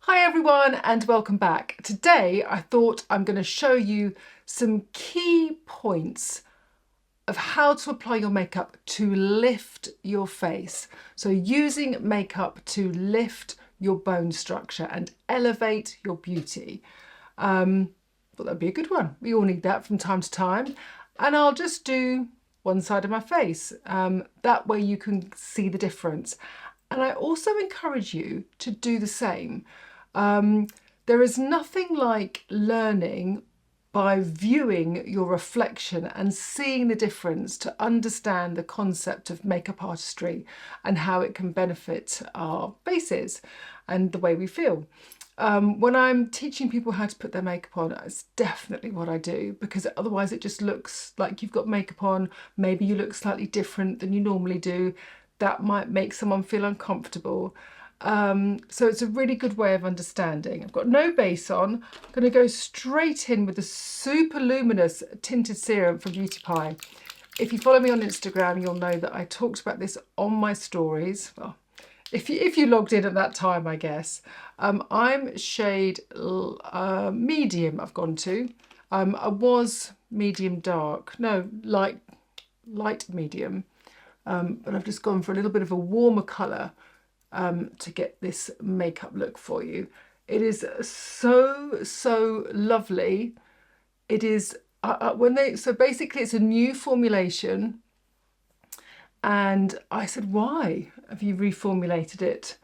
Hi everyone and welcome back. Today I thought I'm going to show you some key points of how to apply your makeup to lift your face. So using makeup to lift your bone structure and elevate your beauty. Thought that'd be a good one. We all need that from time to time. And I'll just do one side of my face. That way you can see the difference. And I also encourage you to do the same. There is nothing like learning by viewing your reflection and seeing the difference to understand the concept of makeup artistry and how it can benefit our faces and the way we feel. When I'm teaching people how to put their makeup on, it's definitely what I do, because otherwise it just looks like you've got makeup on. Maybe you look slightly different than you normally do. That might make someone feel uncomfortable. So it's a really good way of understanding. I've got no base on. I'm going to go straight in with the super luminous tinted serum from Beauty Pie. If you follow me on Instagram, you'll know that I talked about this on my stories. Well, if you logged in at that time, I guess. I'm shade medium I've gone to. I was medium dark, no, light medium. But I've just gone for a little bit of a warmer colour to get this makeup look for you. It is so lovely. It is so basically it's a new formulation, and I said, why have you reformulated it?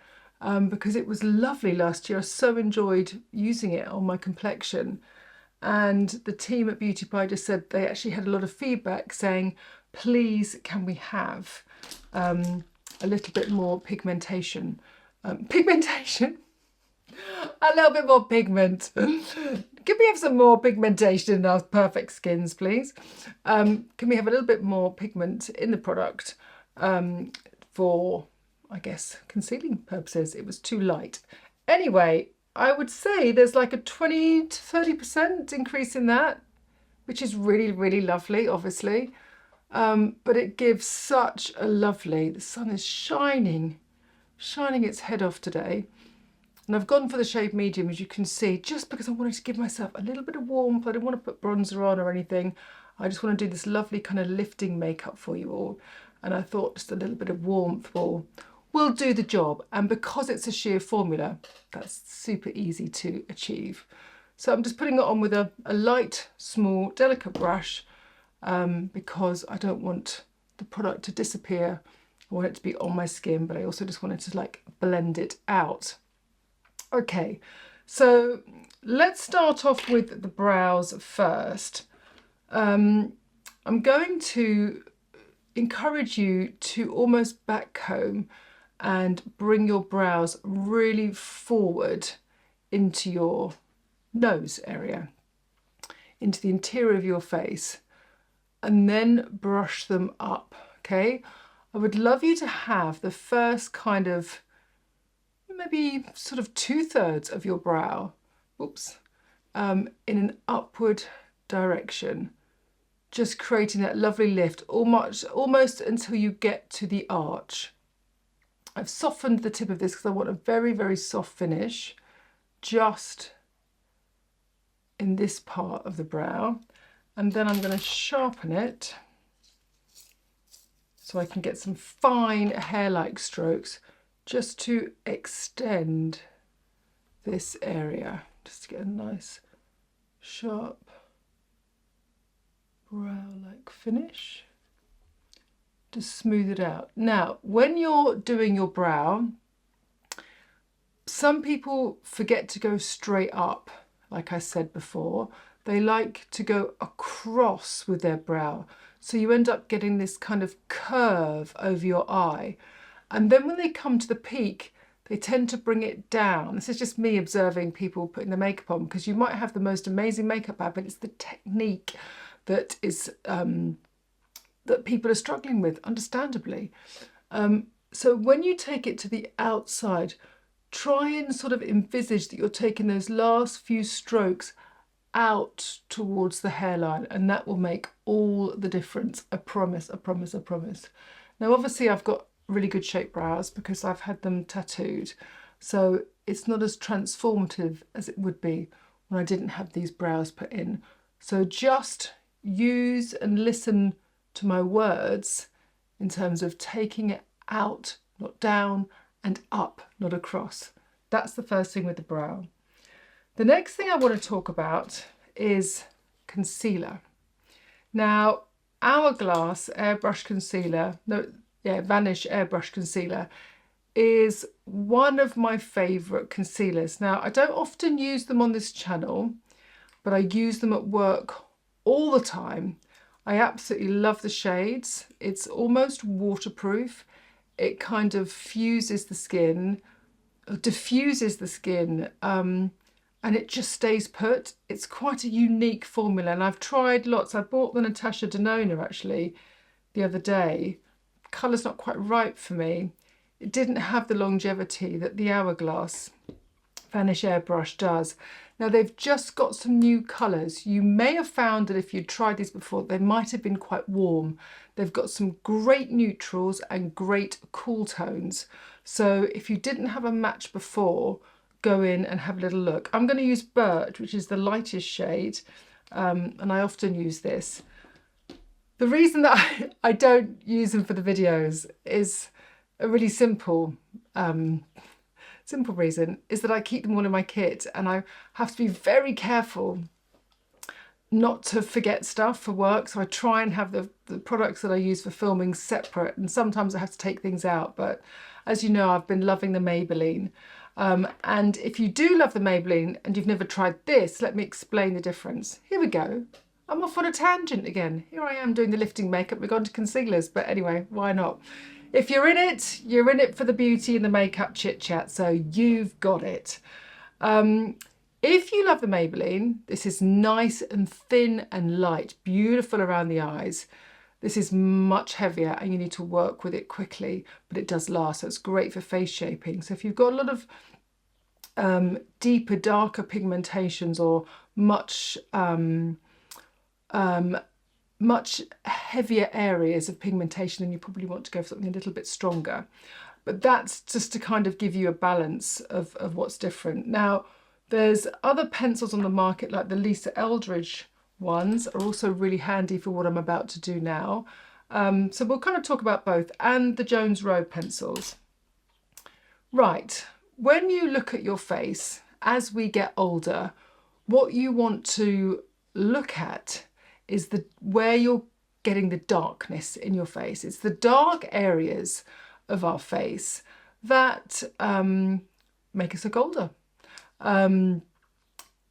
Because it was lovely last year. I so enjoyed using it on my complexion, and the team at Beauty Pie just said they actually had a lot of feedback saying, please can we have a little bit more pigmentation. A little bit more pigment. Can we have some more pigmentation in our perfect skins, please? Can we have a little bit more pigment in the product for, I guess, concealing purposes? It was too light. Anyway, I would say there's like a 20 to 30% increase in that, which is really, really lovely, obviously. But it gives such a lovely, the sun is shining its head off today. And I've gone for the shade medium, as you can see, just because I wanted to give myself a little bit of warmth. I didn't want to put bronzer on or anything. I just want to do this lovely kind of lifting makeup for you all. And I thought just a little bit of warmth will do the job. And because it's a sheer formula, that's super easy to achieve. So I'm just putting it on with a light, small, delicate brush. Because I don't want the product to disappear. I want it to be on my skin, but I also just wanted to like blend it out. Okay, so let's start off with the brows first. I'm going to encourage you to almost backcomb and bring your brows really forward into your nose area, into the interior of your face, and then brush them up, okay? I would love you to have the first kind of, maybe sort of 2/3 of your brow, in an upward direction, just creating that lovely lift, almost until you get to the arch. I've softened the tip of this because I want a very, very soft finish, just in this part of the brow. And then I'm going to sharpen it so I can get some fine hair-like strokes just to extend this area, just to get a nice sharp brow-like finish. Just smooth it out. Now, when you're doing your brow, some people forget to go straight up, like I said before. They like to go across with their brow. So you end up getting this kind of curve over your eye. And then when they come to the peak, they tend to bring it down. This is just me observing people putting their makeup on, because you might have the most amazing makeup bag, but it's the technique that is that people are struggling with, understandably. So when you take it to the outside, try and sort of envisage that you're taking those last few strokes out towards the hairline, and that will make all the difference. I promise, I promise, I promise. Now, obviously, I've got really good shaped brows because I've had them tattooed. So it's not as transformative as it would be when I didn't have these brows put in. So just use and listen to my words in terms of taking it out, not down, and up, not across. That's the first thing with the brow. The next thing I want to talk about is concealer. Now, Hourglass Airbrush Concealer, Vanish Airbrush Concealer is one of my favourite concealers. Now, I don't often use them on this channel, but I use them at work all the time. I absolutely love the shades. It's almost waterproof. It kind of fuses the skin, diffuses the skin, and it just stays put. It's quite a unique formula, and I've tried lots. I bought the Natasha Denona actually the other day. Colour's not quite right for me. It didn't have the longevity that the Hourglass Vanish Airbrush does. Now they've just got some new colours. You may have found that if you'd tried these before, they might have been quite warm. They've got some great neutrals and great cool tones. So if you didn't have a match before, go in and have a little look. I'm going to use Birch, which is the lightest shade, and I often use this. The reason that I don't use them for the videos is a really simple reason, is that I keep them all in my kit, and I have to be very careful not to forget stuff for work. So I try and have the products that I use for filming separate, and sometimes I have to take things out. But as you know, I've been loving the Maybelline. And if you do love the Maybelline and you've never tried this, let me explain the difference. Here we go. I'm off on a tangent again. Here I am doing the lifting makeup. We've gone to concealers, but anyway, why not? If you're in it for the beauty and the makeup chit chat, so you've got it. If you love the Maybelline, this is nice and thin and light, beautiful around the eyes. This is much heavier and you need to work with it quickly, but it does last, so it's great for face shaping. So if you've got a lot of deeper, darker pigmentations or much heavier areas of pigmentation, then you probably want to go for something a little bit stronger. But that's just to kind of give you a balance of what's different. Now, there's other pencils on the market, like the Lisa Eldridge ones are also really handy for what I'm about to do now. So we'll kind of talk about both, and the Jones Road pencils. Right, when you look at your face, as we get older, what you want to look at is where you're getting the darkness in your face. It's the dark areas of our face that make us look older.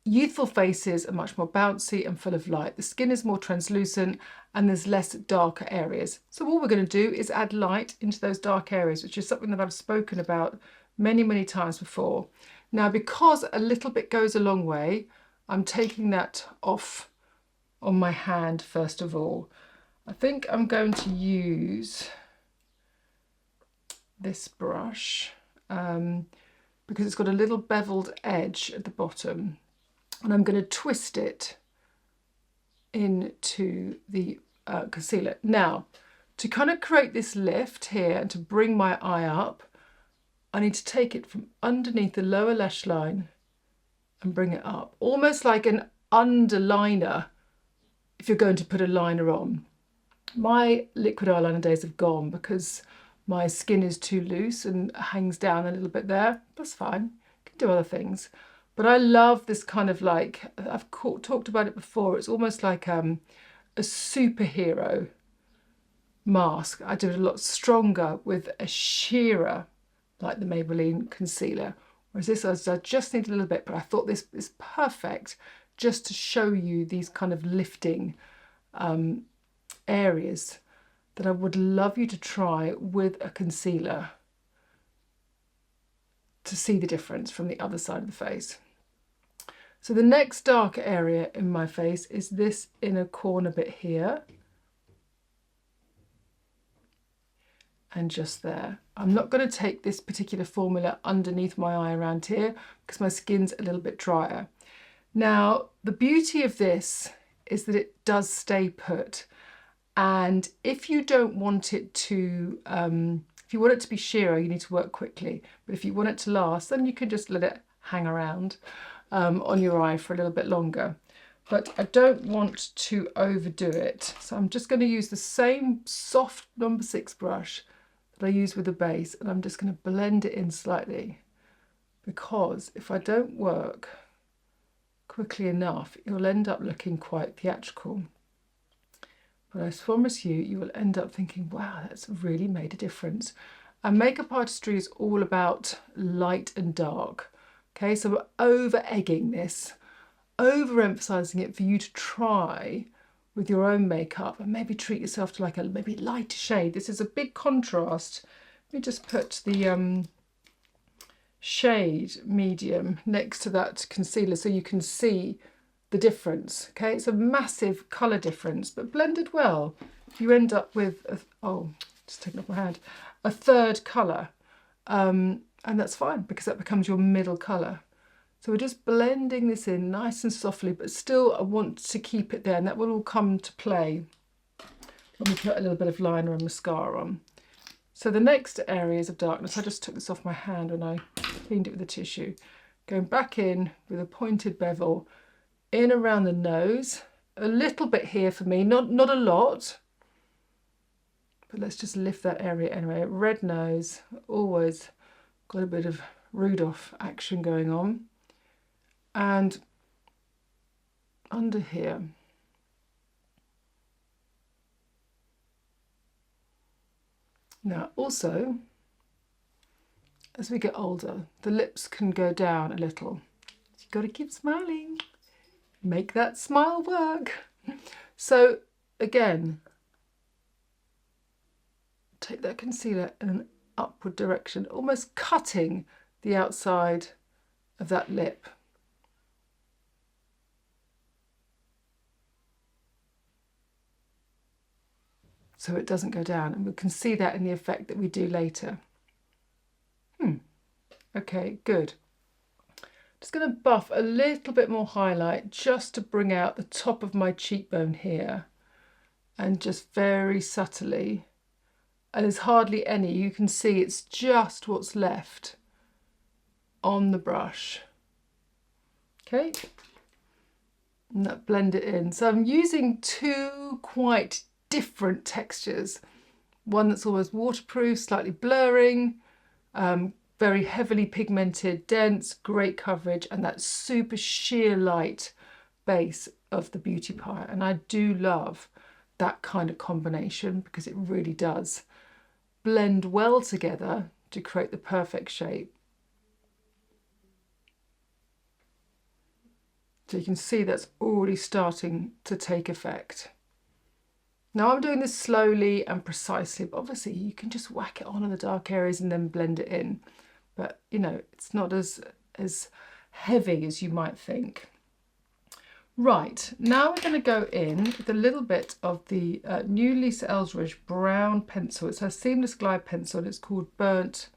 Youthful faces are much more bouncy and full of light. The skin is more translucent and there's less darker areas. So all we're going to do is add light into those dark areas, which is something that I've spoken about many, many times before. Now, because a little bit goes a long way, I'm taking that off on my hand first of all. I think I'm going to use this brush because it's got a little beveled edge at the bottom, and I'm going to twist it into the concealer. Now, to kind of create this lift here and to bring my eye up, I need to take it from underneath the lower lash line and bring it up, almost like an underliner if you're going to put a liner on. My liquid eyeliner days have gone because my skin is too loose and hangs down a little bit there. That's fine, you can do other things. But I love this kind of, like, I've talked about it before, it's almost like a superhero mask. I do it a lot stronger with a sheerer, like the Maybelline concealer. Whereas this, I just need a little bit, but I thought this is perfect just to show you these kind of lifting areas that I would love you to try with a concealer to see the difference from the other side of the face. So the next dark area in my face is this inner corner bit here. And just there. I'm not going to take this particular formula underneath my eye around here because my skin's a little bit drier. Now, the beauty of this is that it does stay put. And if you don't want it to If you want it to be sheerer, you need to work quickly. But if you want it to last, then you can just let it hang around on your eye for a little bit longer. But I don't want to overdo it. So I'm just going to use the same soft number 6 brush that I use with the base, and I'm just going to blend it in slightly, because if I don't work quickly enough, you'll end up looking quite theatrical. But I promise you, you will end up thinking, wow, that's really made a difference. And makeup artistry is all about light and dark. Okay, so we're over-egging this, overemphasizing it for you to try with your own makeup, and maybe treat yourself to like a maybe lighter shade. This is a big contrast. Let me just put the shade medium next to that concealer so you can see the difference. Okay, it's a massive colour difference, but blended well, you end up with just taking off my hand, a third colour, and that's fine because that becomes your middle colour. So we're just blending this in nice and softly, but still I want to keep it there, and that will all come to play when we put a little bit of liner and mascara on. So the next areas of darkness, I just took this off my hand when I cleaned it with a tissue, going back in with a pointed bevel, in around the nose, a little bit here for me, not a lot, but let's just lift that area anyway. Red nose, always got a bit of Rudolph action going on. And under here, now also, as we get older, the lips can go down a little. You've got to keep smiling, make that smile work. So again, take that concealer in an upward direction, almost cutting the outside of that lip. So it doesn't go down, and we can see that in the effect that we do later. Okay, good. Just going to buff a little bit more highlight just to bring out the top of my cheekbone here, and just very subtly, and there's hardly any, you can see it's just what's left on the brush. Okay, and that blend it in. So I'm using two quite different textures, one that's almost waterproof, slightly blurring, very heavily pigmented, dense, great coverage, and that super sheer light base of the Beauty Pie. And I do love that kind of combination because it really does blend well together to create the perfect shape. So you can see that's already starting to take effect. Now I'm doing this slowly and precisely, but obviously you can just whack it on in the dark areas and then blend it in. But you know, it's not as heavy as you might think. Right, now we're going to go in with a little bit of the new Lisa Eldridge brown pencil. It's her Seamless Glide pencil, and it's called Burnt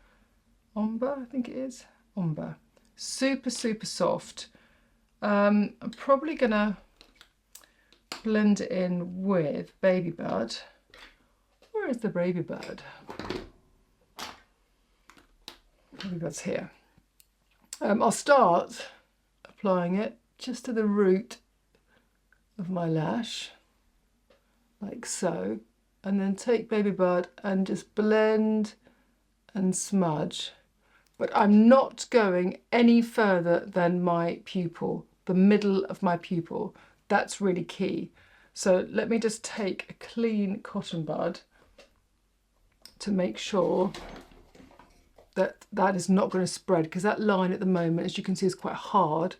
Umber, I think it is. Umber. Super, super soft. I'm probably going to blend it in with Baby Bud. Where is the Baby Bud? Baby Bud's here. I'll start applying it just to the root of my lash, like so, and then take Baby Bud and just blend and smudge. But I'm not going any further than my pupil, the middle of my pupil. That's really key. So let me just take a clean cotton bud to make sure that that is not going to spread, because that line at the moment, as you can see, is quite hard.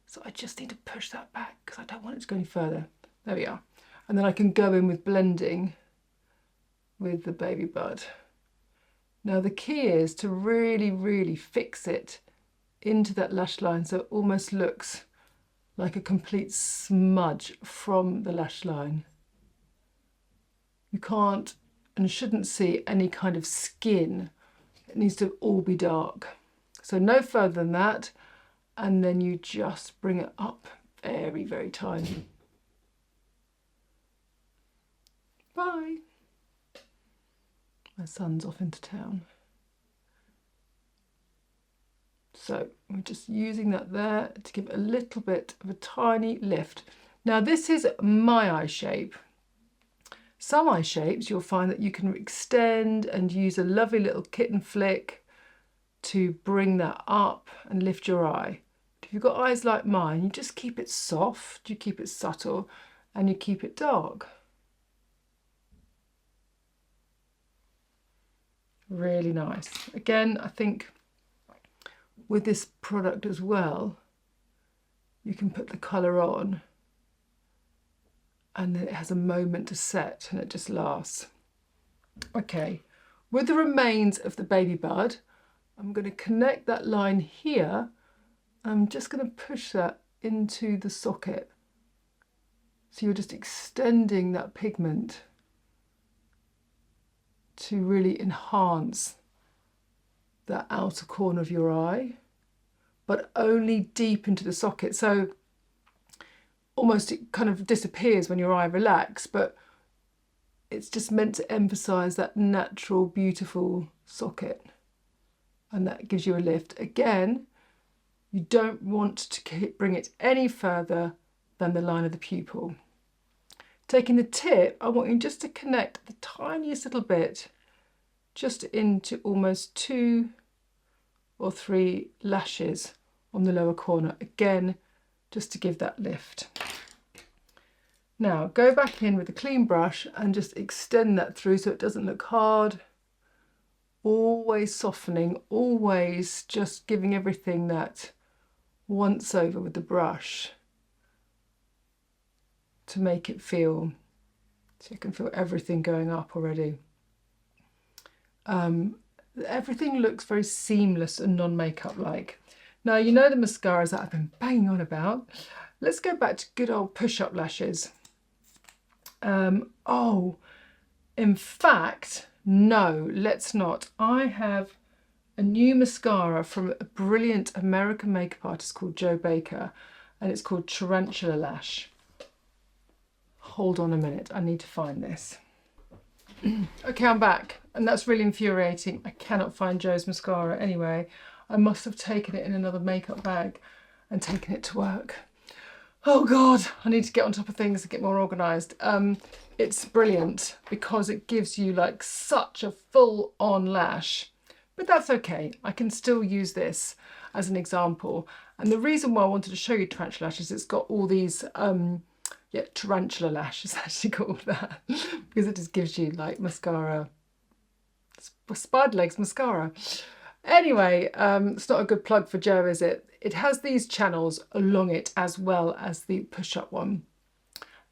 So I just need to push that back because I don't want it to go any further. There we are. And then I can go in with blending with the Baby Bud. Now the key is to really, really fix it into that lash line so it almost looks like a complete smudge from the lash line. You can't and shouldn't see any kind of skin. It needs to all be dark. So no further than that, and then you just bring it up very, very tiny. Bye. My son's off into town. So we're just using that there to give a little bit of a tiny lift. Now this is my eye shape. Some eye shapes you'll find that you can extend and use a lovely little kitten flick to bring that up and lift your eye. If you've got eyes like mine, you just keep it soft, you keep it subtle, and you keep it dark. Really nice. Again, I think with this product as well, you can put the colour on and then it has a moment to set and it just lasts. Okay, with the remains of the baby bud, I'm going to connect that line here. I'm just going to push that into the socket. So you're just extending that pigment to really enhance that outer corner of your eye, but only deep into the socket. So almost it kind of disappears when your eye relaxes, but it's just meant to emphasize that natural, beautiful socket. And that gives you a lift. Again, you don't want to bring it any further than the line of the pupil. Taking the tip, I want you just to connect the tiniest little bit just into almost 2 or 3 lashes on the lower corner. Again, just to give that lift. Now go back in with a clean brush and just extend that through so it doesn't look hard. Always softening, always just giving everything that once over with the brush to make it feel, so you can feel everything going up already. Everything looks very seamless and non-makeup like. Now you know the mascaras that I've been banging on about. Let's go back to good old push-up lashes. Oh, in fact, no, let's not. I have a new mascara from a brilliant American makeup artist called Joe Baker, and it's called Tarantula Lash. Hold on a minute, I need to find this. Okay, I'm back, and that's really infuriating. I cannot find Joe's mascara anyway. I must have taken it in another makeup bag and taken it to work. Oh God, I need to get on top of things and get more organised. It's brilliant because it gives you like such a full-on lash, but that's okay. I can still use this as an example. And the reason why I wanted to show you Tarantula Lash is it's got all these, Tarantula Lash is actually called that because it just gives you like mascara, spider legs mascara. Anyway, it's not a good plug for Joe, is it? It has these channels along it as well as the push-up one.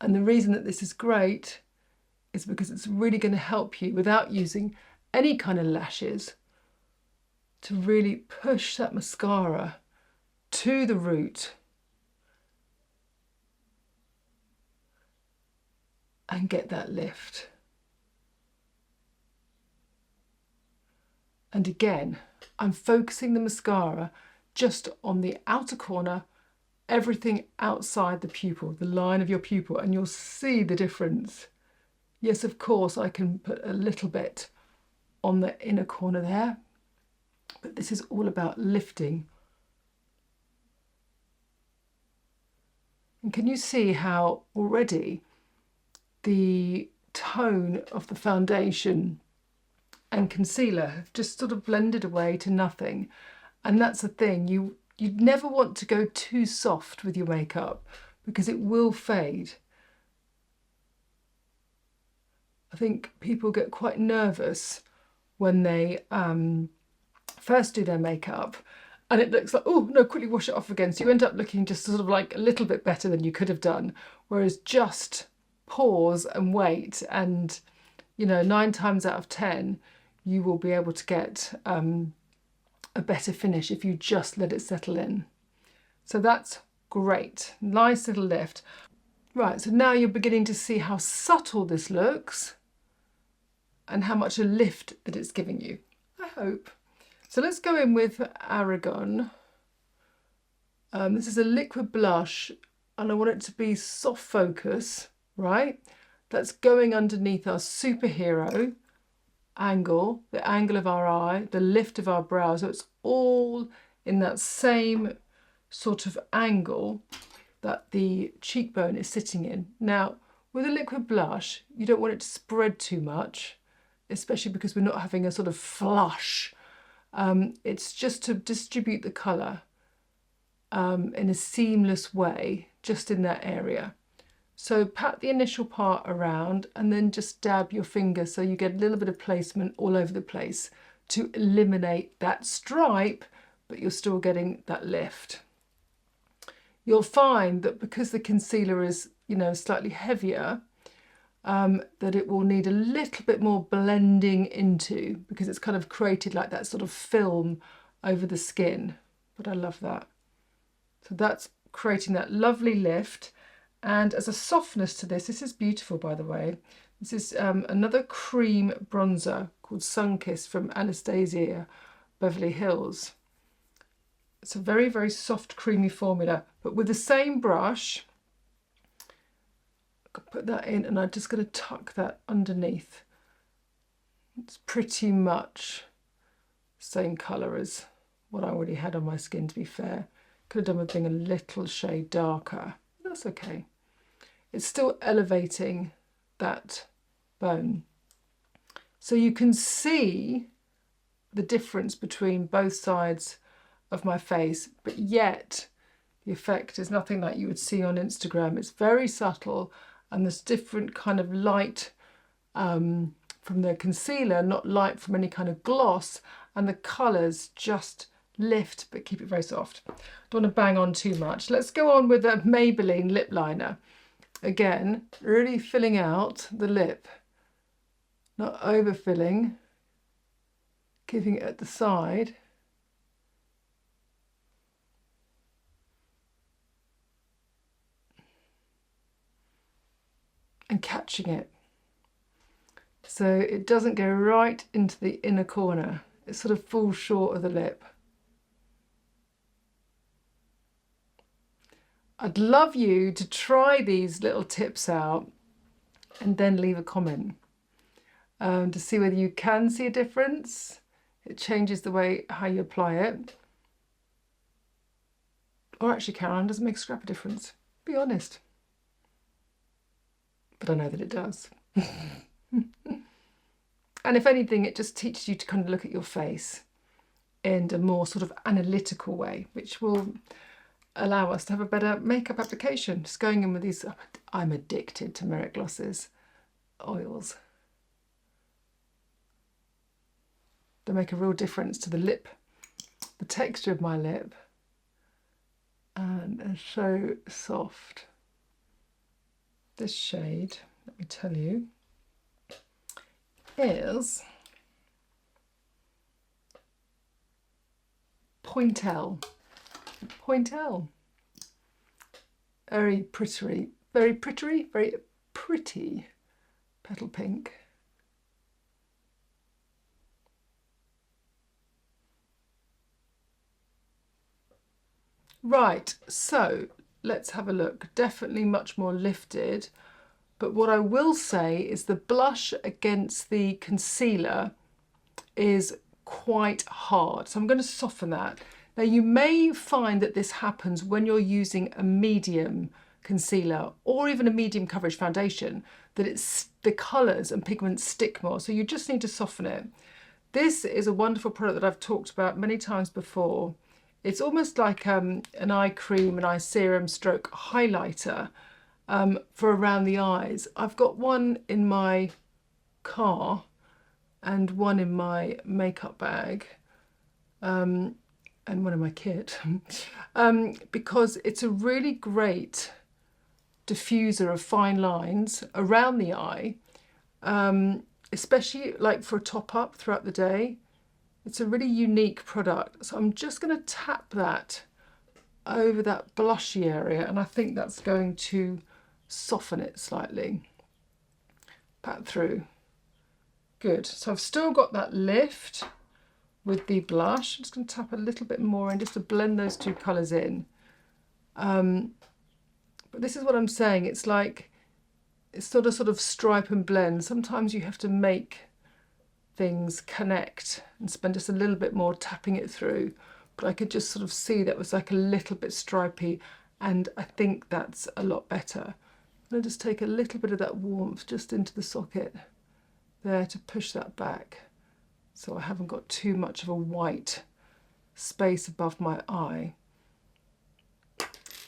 And the reason that this is great is because it's really going to help you without using any kind of lashes to really push that mascara to the root and get that lift. And again, I'm focusing the mascara just on the outer corner, everything outside the pupil, the line of your pupil, and you'll see the difference. Yes, of course, I can put a little bit on the inner corner there, but this is all about lifting. And can you see how already the tone of the foundation and concealer have just sort of blended away to nothing? And that's the thing, you'd never want to go too soft with your makeup because it will fade. I think people get quite nervous when they first do their makeup and it looks like, oh no, quickly wash it off again. So you end up looking just sort of like a little bit better than you could have done. Whereas just pause and wait, and 9 times out of 10 you will be able to get a better finish if you just let it settle in. So that's great, nice little lift. Right, so now you're beginning to see how subtle this looks and how much a lift that it's giving you, I hope. So let's go in with Aragon. This is a liquid blush and I want it to be soft focus, right? That's going underneath our superhero angle, the angle of our eye, the lift of our brow. So it's all in that same sort of angle that the cheekbone is sitting in. Now, with a liquid blush, you don't want it to spread too much, especially because we're not having a sort of flush. It's just to distribute the colour in a seamless way, just in that area. So pat the initial part around and then just dab your finger so you get a little bit of placement all over the place to eliminate that stripe, but you're still getting that lift. You'll find that because the concealer is, slightly heavier, that it will need a little bit more blending into, because it's kind of created like that sort of film over the skin. But I love that. So that's creating that lovely lift. And as a softness to this is beautiful, by the way. This is another cream bronzer called Sunkiss from Anastasia Beverly Hills. It's a very, very soft, creamy formula, but with the same brush, I can put that in and I'm just going to tuck that underneath. It's pretty much the same colour as what I already had on my skin, to be fair. Could have done with being a little shade darker. That's okay. It's still elevating that bone. So you can see the difference between both sides of my face, but yet the effect is nothing like you would see on Instagram. It's very subtle, and there's different kind of light from the concealer, not light from any kind of gloss, and the colours just lift but keep it very soft. Don't want to bang on too much. Let's go on with a Maybelline lip liner. Again, really filling out the lip, not overfilling, keeping it at the side. And catching it so it doesn't go right into the inner corner. It sort of falls short of the lip. I'd love you to try these little tips out and then leave a comment to see whether you can see a difference. It changes the way how you apply it. Or actually, Caroline, doesn't make a scrap of difference. Be honest. But I know that it does. And if anything, it just teaches you to kind of look at your face in a more sort of analytical way, which will allow us to have a better makeup application. Just going in with these, I'm addicted to Merit Glosses oils. They make a real difference to the lip, the texture of my lip, and they're so soft. This shade, let me tell you, is Pointel. Pointel. Very pretty, very pretty petal pink. Right, so let's have a look. Definitely much more lifted. But what I will say is the blush against the concealer is quite hard. So I'm going to soften that. Now you may find that this happens when you're using a medium concealer or even a medium coverage foundation, that it's the colours and pigments stick more. So you just need to soften it. This is a wonderful product that I've talked about many times before. It's almost like an eye cream, an eye serum stroke highlighter for around the eyes. I've got one in my car and one in my makeup bag and one in my kit because it's a really great diffuser of fine lines around the eye, especially like for a top up throughout the day. It's a really unique product. So I'm just going to tap that over that blushy area, and I think that's going to soften it slightly. Pat through. Good. So I've still got that lift with the blush. I'm just going to tap a little bit more in just to blend those two colours in. But this is what I'm saying. It's like, it's sort of stripe and blend. Sometimes you have to make things connect and spend just a little bit more tapping it through. But I could just sort of see that was like a little bit stripy, and I think that's a lot better. I'm going to just take a little bit of that warmth just into the socket there to push that back, so I haven't got too much of a white space above my eye.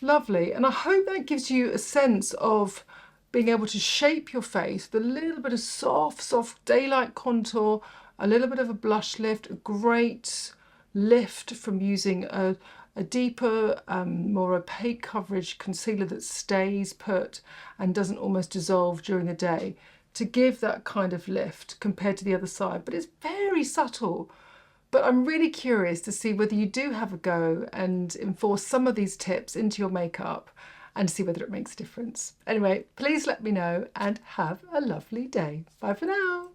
Lovely, and I hope that gives you a sense of being able to shape your face with a little bit of soft daylight contour, a little bit of a blush lift, a great lift from using a deeper, more opaque coverage concealer that stays put and doesn't almost dissolve during the day, to give that kind of lift compared to the other side. But it's very subtle. But I'm really curious to see whether you do have a go and enforce some of these tips into your makeup and see whether it makes a difference. Anyway, please let me know and have a lovely day. Bye for now.